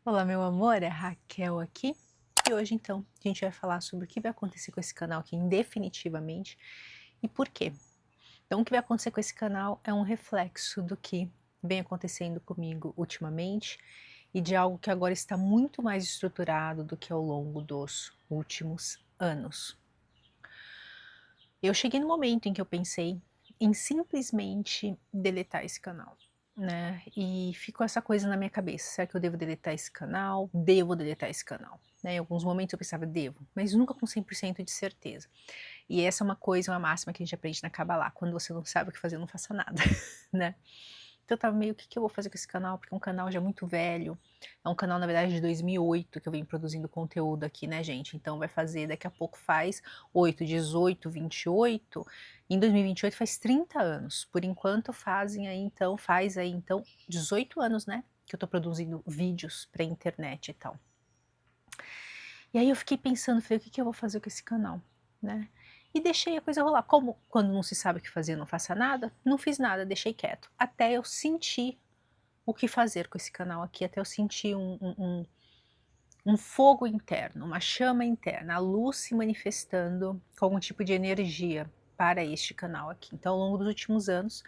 Olá, meu amor, é Raquel aqui. E hoje, então, a gente vai falar sobre o que vai acontecer com esse canal aqui, definitivamente, e por quê. Então, o que vai acontecer com esse canal é um reflexo do que vem acontecendo comigo ultimamente e de algo que agora está muito mais estruturado do que ao longo dos últimos anos. Eu cheguei no momento em que eu pensei em simplesmente deletar esse canal, né? E ficou essa coisa na minha cabeça: será que eu devo deletar esse canal? Devo deletar esse canal? Né? Em alguns momentos eu pensava, devo, mas nunca com 100% de certeza. E essa é uma coisa, uma máxima que a gente aprende na Kabbalah: quando você não sabe o que fazer, não faça nada, né? Então eu tava meio, o que que eu vou fazer com esse canal? Porque é um canal já muito velho. É um canal, na verdade, de 2008 que eu venho produzindo conteúdo aqui, né, gente? Então vai fazer, daqui a pouco faz 8, 18, 28. Em 2028 faz 30 anos. Por enquanto faz aí então 18 anos, né? Que eu tô produzindo vídeos pra internet e tal. E aí eu fiquei pensando, falei, o que que eu vou fazer com esse canal, né? E deixei a coisa rolar. Como quando não se sabe o que fazer, não faça nada, não fiz nada, deixei quieto. Até eu sentir o que fazer com esse canal aqui, até eu sentir um fogo interno, uma chama interna, a luz se manifestando com algum tipo de energia para este canal aqui. Então, ao longo dos últimos anos,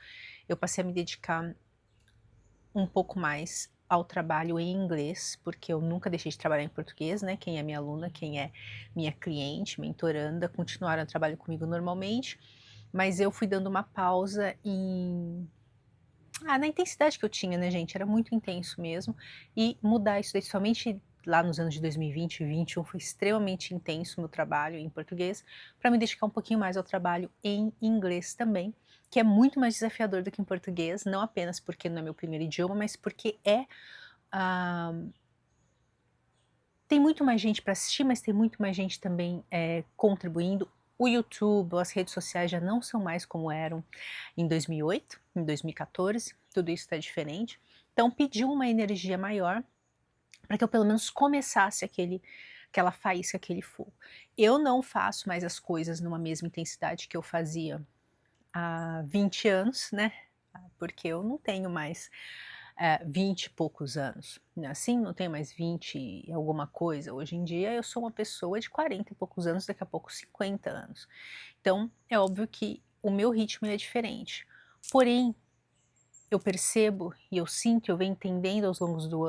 eu passei a me dedicar um pouco mais ao trabalho em inglês, porque eu nunca deixei de trabalhar em português, né? Quem é minha aluna, quem é minha cliente, mentoranda, continuaram a trabalhar comigo normalmente, mas eu fui dando uma pausa na intensidade que eu tinha, né, gente? Era muito intenso mesmo. E mudar isso daí, somente lá nos anos de 2020 e 2021, foi extremamente intenso o meu trabalho em português, para me dedicar um pouquinho mais ao trabalho em inglês também, que é muito mais desafiador do que em português, não apenas porque não é meu primeiro idioma, mas porque ah, tem muito mais gente para assistir, mas tem muito mais gente também contribuindo. O YouTube, as redes sociais já não são mais como eram em 2008, em 2014, tudo isso está diferente. Então pediu uma energia maior para que eu pelo menos começasse aquela faísca, aquele fogo. Eu não faço mais as coisas numa mesma intensidade que eu fazia há 20 anos, né? Porque eu não tenho mais 20 e poucos anos, né? Assim, não tenho mais 20 e alguma coisa. Hoje em dia eu sou uma pessoa de 40 e poucos anos, daqui a pouco 50 anos. Então, é óbvio que o meu ritmo é diferente. Porém, eu percebo e eu sinto, eu venho entendendo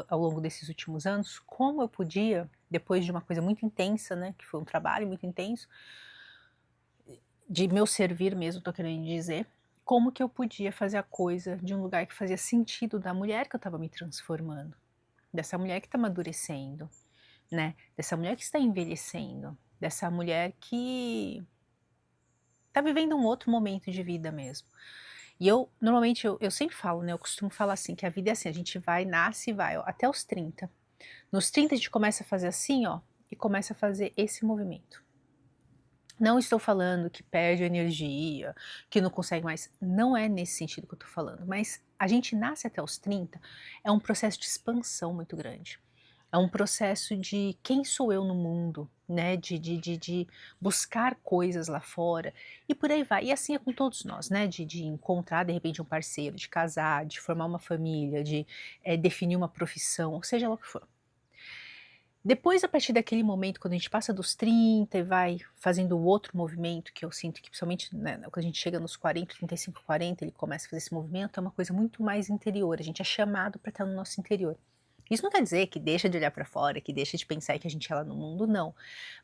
ao longo desses últimos anos, como eu podia, depois de uma coisa muito intensa, né, que foi um trabalho muito intenso, de meu servir mesmo, tô querendo dizer, como que eu podia fazer a coisa de um lugar que fazia sentido da mulher que eu estava me transformando, dessa mulher que está amadurecendo, né, dessa mulher que está envelhecendo, dessa mulher que está vivendo um outro momento de vida mesmo. E eu, normalmente, eu sempre falo, né, eu costumo falar assim, que a vida é assim, a gente vai, nasce e vai, ó, até os 30. Nos 30 a gente começa a fazer assim, ó, e começa a fazer esse movimento. Não estou falando que perde energia, que não consegue mais, não é nesse sentido que eu estou falando, mas a gente nasce até os 30, é um processo de expansão muito grande. É um processo de quem sou eu no mundo, né? De buscar coisas lá fora e por aí vai. E assim é com todos nós, né? De encontrar de repente um parceiro, de casar, de formar uma família, de definir uma profissão, seja lá o que for. Depois, a partir daquele momento, quando a gente passa dos 30 e vai fazendo o outro movimento, que eu sinto que principalmente, né, quando a gente chega nos 40, 35, 40, ele começa a fazer esse movimento, é uma coisa muito mais interior, a gente é chamado para estar no nosso interior. Isso não quer dizer que deixa de olhar para fora, que deixa de pensar que a gente é lá no mundo, não.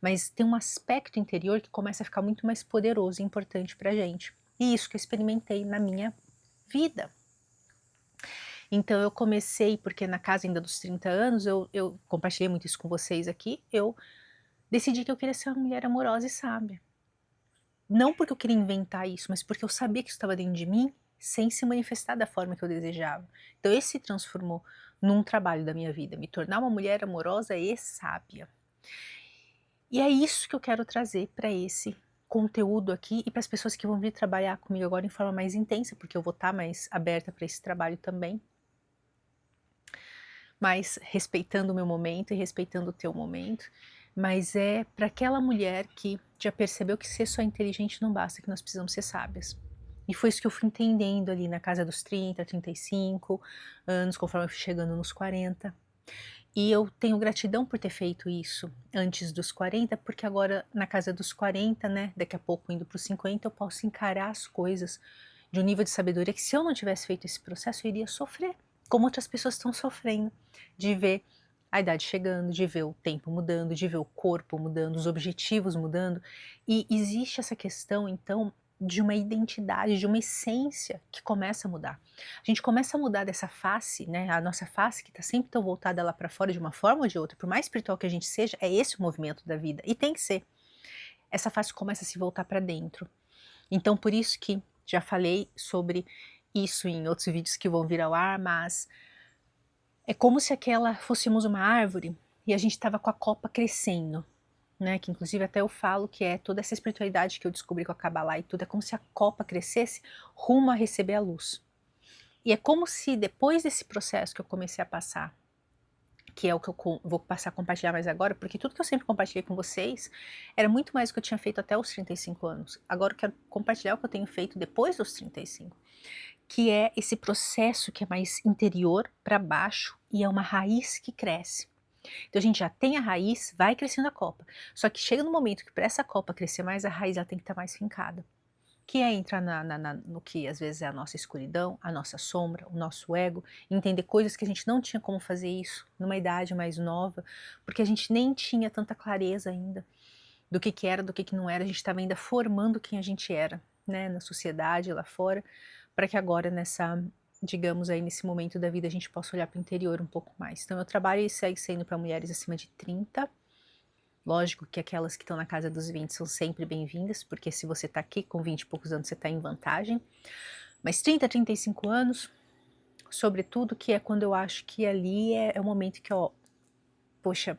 Mas tem um aspecto interior que começa a ficar muito mais poderoso e importante para a gente. E isso que eu experimentei na minha vida. Então eu comecei, porque na casa ainda dos 30 anos, eu compartilhei muito isso com vocês aqui, eu decidi que eu queria ser uma mulher amorosa e sábia. Não porque eu queria inventar isso, mas porque eu sabia que isso estava dentro de mim sem se manifestar da forma que eu desejava. Então esse se transformou num trabalho da minha vida, me tornar uma mulher amorosa e sábia. E é isso que eu quero trazer para esse conteúdo aqui e para as pessoas que vão vir trabalhar comigo agora em forma mais intensa, porque eu vou estar mais aberta para esse trabalho também, mas respeitando o meu momento e respeitando o teu momento, mas é para aquela mulher que já percebeu que ser só inteligente não basta, que nós precisamos ser sábias. E foi isso que eu fui entendendo ali na casa dos 30, 35 anos, conforme eu fui chegando nos 40. E eu tenho gratidão por ter feito isso antes dos 40, porque agora na casa dos 40, né, daqui a pouco indo para os 50, eu posso encarar as coisas de um nível de sabedoria que se eu não tivesse feito esse processo eu iria sofrer, como outras pessoas estão sofrendo, de ver a idade chegando, de ver o tempo mudando, de ver o corpo mudando, os objetivos mudando, e existe essa questão então de uma identidade, de uma essência que começa a mudar. A gente começa a mudar dessa face, né, a nossa face que está sempre tão voltada lá para fora de uma forma ou de outra, por mais espiritual que a gente seja, é esse o movimento da vida, e tem que ser. Essa face começa a se voltar para dentro. Então por isso que já falei sobre isso em outros vídeos que vão vir ao ar, mas é como se aquela fôssemos uma árvore e a gente estava com a copa crescendo, né? Que inclusive até eu falo que é toda essa espiritualidade que eu descobri com a Kabbalah e tudo, é como se a copa crescesse rumo a receber a luz. E é como se depois desse processo que eu comecei a passar, que é o que eu vou passar a compartilhar mais agora, porque tudo que eu sempre compartilhei com vocês era muito mais do que eu tinha feito até os 35 anos. Agora eu quero compartilhar o que eu tenho feito depois dos 35, que é esse processo que é mais interior para baixo e é uma raiz que cresce. Então a gente já tem a raiz, vai crescendo a copa. Só que chega no momento que para essa copa crescer mais, a raiz ela tem que estar mais fincada. Que é entrar no que às vezes é a nossa escuridão, a nossa sombra, o nosso ego, entender coisas que a gente não tinha como fazer isso numa idade mais nova, porque a gente nem tinha tanta clareza ainda do que era, do que não era, a gente estava ainda formando quem a gente era, né, na sociedade lá fora, para que agora nessa, digamos aí, nesse momento da vida a gente possa olhar para o interior um pouco mais. Então meu trabalho segue sendo para mulheres acima de 30. Lógico que aquelas que estão na casa dos 20 são sempre bem-vindas, porque se você está aqui com 20 e poucos anos, você está em vantagem. Mas 30, 35 anos, sobretudo, que é quando eu acho que ali é o momento que, ó, poxa,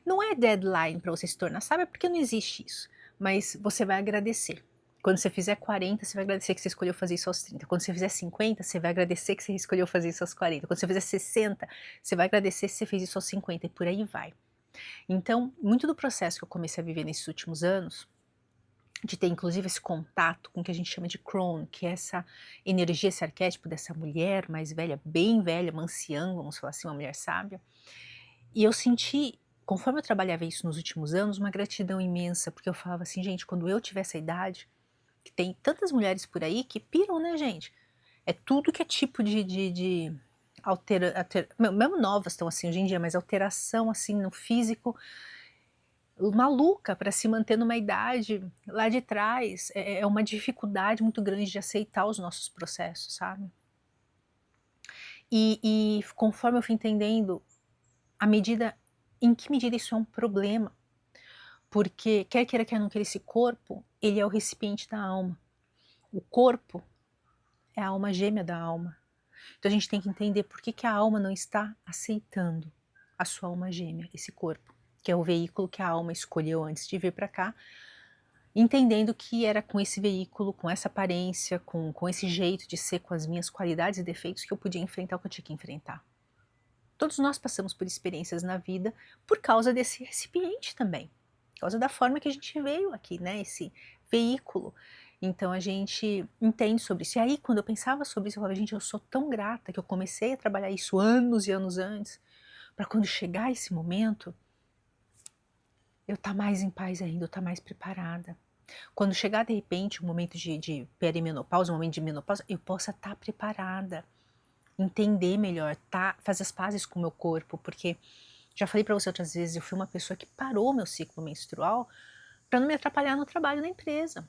não é deadline para você se tornar sábia, porque não existe isso. Mas você vai agradecer. Quando você fizer 40, você vai agradecer que você escolheu fazer isso aos 30. Quando você fizer 50, você vai agradecer que você escolheu fazer isso aos 40. Quando você fizer 60, você vai agradecer se você fez isso aos 50 e por aí vai. Então, muito do processo que eu comecei a viver nesses últimos anos, de ter inclusive esse contato com o que a gente chama de crone, que é essa energia, esse arquétipo dessa mulher mais velha, bem velha, uma anciã, vamos falar assim, uma mulher sábia. E eu senti, conforme eu trabalhava isso nos últimos anos, uma gratidão imensa, porque eu falava assim, gente, quando eu tiver essa idade, que tem tantas mulheres por aí que piram, né, gente? É tudo que é tipo de mesmo novas estão assim hoje em dia, mas alteração assim no físico maluca para se manter numa idade lá de trás, é uma dificuldade muito grande de aceitar os nossos processos, sabe. E conforme eu fui entendendo, a medida em que medida isso é um problema, porque quer queira, quer não queira, esse corpo, ele é o recipiente da alma. O corpo é a alma gêmea da alma. Então a gente tem que entender por que a alma não está aceitando a sua alma gêmea, esse corpo, que é o veículo que a alma escolheu antes de vir para cá, entendendo que era com esse veículo, com essa aparência, com esse jeito de ser, com as minhas qualidades e defeitos, que eu podia enfrentar o que eu tinha que enfrentar. Todos nós passamos por experiências na vida por causa desse recipiente também, por causa da forma que a gente veio aqui, né? Esse veículo. Então a gente entende sobre isso. E aí, quando eu pensava sobre isso, eu falava, gente, eu sou tão grata que eu comecei a trabalhar isso anos e anos antes, para quando chegar esse momento, eu estar mais em paz ainda, eu estar mais preparada. Quando chegar de repente um momento de perimenopausa, um momento de menopausa, eu possa estar preparada, entender melhor, fazer as pazes com o meu corpo, porque já falei para você outras vezes, eu fui uma pessoa que parou meu ciclo menstrual para não me atrapalhar no trabalho da empresa.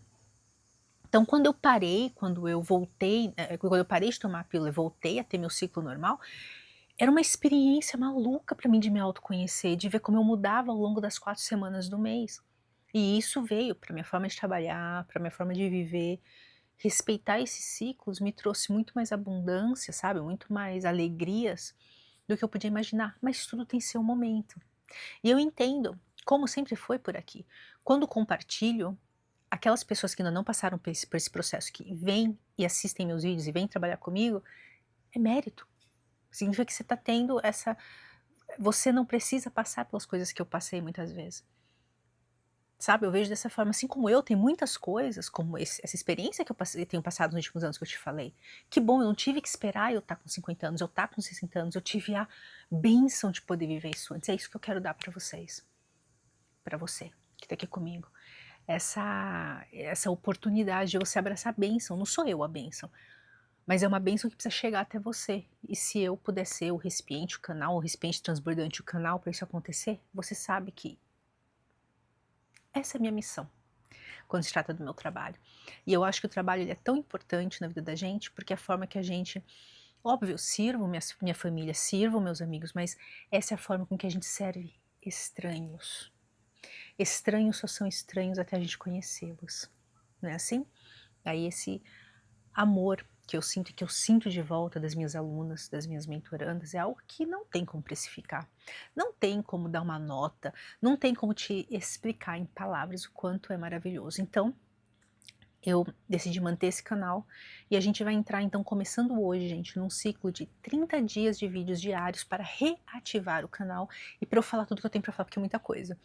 Então, quando eu parei, quando eu voltei, quando eu parei de tomar a pílula e voltei a ter meu ciclo normal, era uma experiência maluca para mim de me autoconhecer, de ver como eu mudava ao longo das 4 semanas do mês. E isso veio para minha forma de trabalhar, para minha forma de viver. Respeitar esses ciclos me trouxe muito mais abundância, sabe? Muito mais alegrias do que eu podia imaginar. Mas tudo tem seu momento. E eu entendo, como sempre foi por aqui, quando compartilho, aquelas pessoas que ainda não passaram por esse processo, que vêm e assistem meus vídeos e vêm trabalhar comigo, é mérito. Significa que você está tendo essa. Você não precisa passar pelas coisas que eu passei muitas vezes. sabe? Eu vejo dessa forma, assim como eu, tem muitas coisas, como essa experiência que eu tenho passado nos últimos anos que eu te falei. Que bom, eu não tive que esperar eu estar com 50 anos, eu estar com 60 anos, eu tive a bênção de poder viver isso antes. É isso que eu quero dar para vocês, para você que está aqui comigo. Essa oportunidade de você abraçar a bênção, não sou eu a bênção, mas é uma bênção que precisa chegar até você. E se eu puder ser o recipiente, o canal, o recipiente transbordante, o canal para isso acontecer, você sabe que essa é a minha missão quando se trata do meu trabalho. E eu acho que o trabalho ele é tão importante na vida da gente, porque é a forma que a gente, óbvio, sirvo minha família, sirvo meus amigos, mas essa é a forma com que a gente serve estranhos. Estranhos só são estranhos até a gente conhecê-los, não é assim? Aí esse amor que eu sinto e que eu sinto de volta das minhas alunas, das minhas mentorandas, é algo que não tem como precificar, não tem como dar uma nota, não tem como te explicar em palavras o quanto é maravilhoso. Então, eu decidi manter esse canal e a gente vai entrar então começando hoje, gente, num ciclo de 30 dias de vídeos diários para reativar o canal e para eu falar tudo que eu tenho para falar, porque é muita coisa.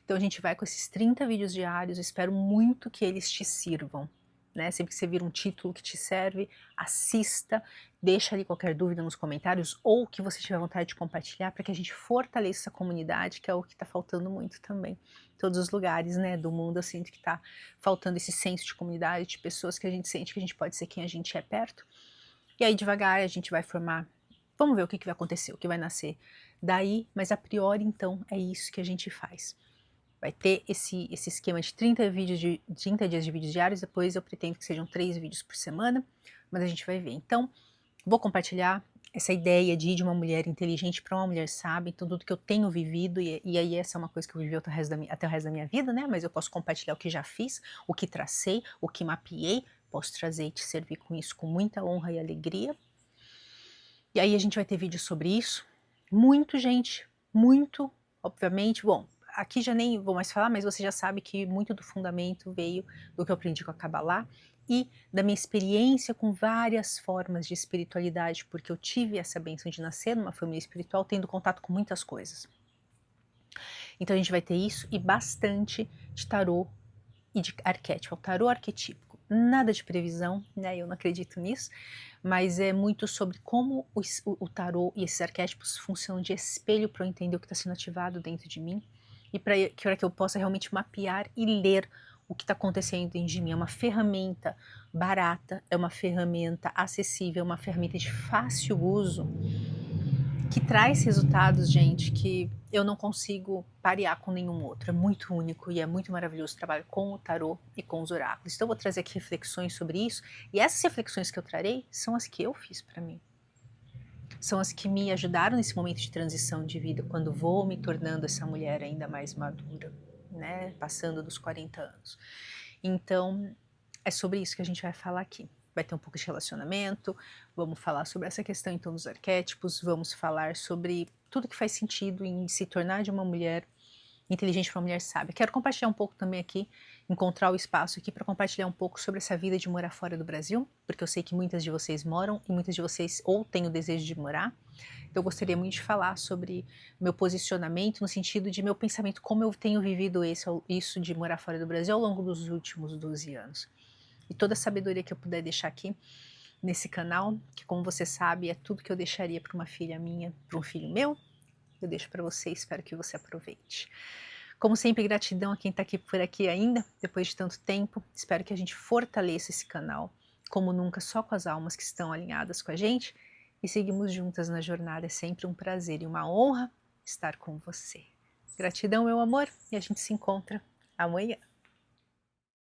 Então a gente vai com esses 30 vídeos diários, espero muito que eles te sirvam. Né? Sempre que você vir um título que te serve, assista, deixa ali qualquer dúvida nos comentários ou que você tiver vontade de compartilhar para que a gente fortaleça essa comunidade, que é o que está faltando muito também. Todos os lugares, né, do mundo eu sinto que está faltando esse senso de comunidade, de pessoas que a gente sente que a gente pode ser quem a gente é perto. E aí devagar a gente vai formar, vamos ver o que vai acontecer, o que vai nascer daí, mas a priori então é isso que a gente faz. Vai ter esse esquema de 30 dias de vídeos diários, depois eu pretendo que sejam 3 vídeos por semana, mas a gente vai ver. Então, vou compartilhar essa ideia de ir de uma mulher inteligente para uma mulher sábia, então tudo que eu tenho vivido, e aí essa é uma coisa que eu vivi até o resto da minha vida, né? Mas eu posso compartilhar o que já fiz, o que tracei, o que mapeei, posso trazer e te servir com isso com muita honra e alegria. E aí a gente vai ter vídeo sobre isso. Muito, gente, muito, obviamente. Bom, aqui já nem vou mais falar, mas você já sabe que muito do fundamento veio do que eu aprendi com a Kabbalah e da minha experiência com várias formas de espiritualidade, porque eu tive essa bênção de nascer numa família espiritual, tendo contato com muitas coisas. Então a gente vai ter isso e bastante de tarô e de arquétipo, o tarô arquetípico. Nada de previsão, né? Eu não acredito nisso, mas é muito sobre como o tarô e esses arquétipos funcionam de espelho para eu entender o que está sendo ativado dentro de mim e para que eu possa realmente mapear e ler o que está acontecendo dentro de mim. É uma ferramenta barata, é uma ferramenta acessível, é uma ferramenta de fácil uso que traz resultados, gente, que eu não consigo parear com nenhum outro. É muito único e é muito maravilhoso o trabalho com o tarô e com os oráculos. Então eu vou trazer aqui reflexões sobre isso, e essas reflexões que eu trarei são as que eu fiz para mim. São as que me ajudaram nesse momento de transição de vida, quando vou me tornando essa mulher ainda mais madura, né, passando dos 40 anos. Então, é sobre isso que a gente vai falar aqui. Vai ter um pouco de relacionamento, vamos falar sobre essa questão então dos arquétipos, vamos falar sobre tudo que faz sentido em se tornar de uma mulher inteligente para uma mulher sábia. Quero compartilhar um pouco também aqui, encontrar o espaço aqui para compartilhar um pouco sobre essa vida de morar fora do Brasil, porque eu sei que muitas de vocês moram e muitas de vocês ou têm o desejo de morar. Então eu gostaria muito de falar sobre meu posicionamento no sentido de meu pensamento, como eu tenho vivido isso de morar fora do Brasil ao longo dos últimos 12 anos. E toda a sabedoria que eu puder deixar aqui nesse canal, que como você sabe é tudo que eu deixaria para uma filha minha, para um filho meu, eu deixo para você, espero que você aproveite. Como sempre, gratidão a quem está aqui por aqui ainda, depois de tanto tempo. Espero que a gente fortaleça esse canal, como nunca, só com as almas que estão alinhadas com a gente. E seguimos juntas na jornada. É sempre um prazer e uma honra estar com você. Gratidão, meu amor, e a gente se encontra amanhã.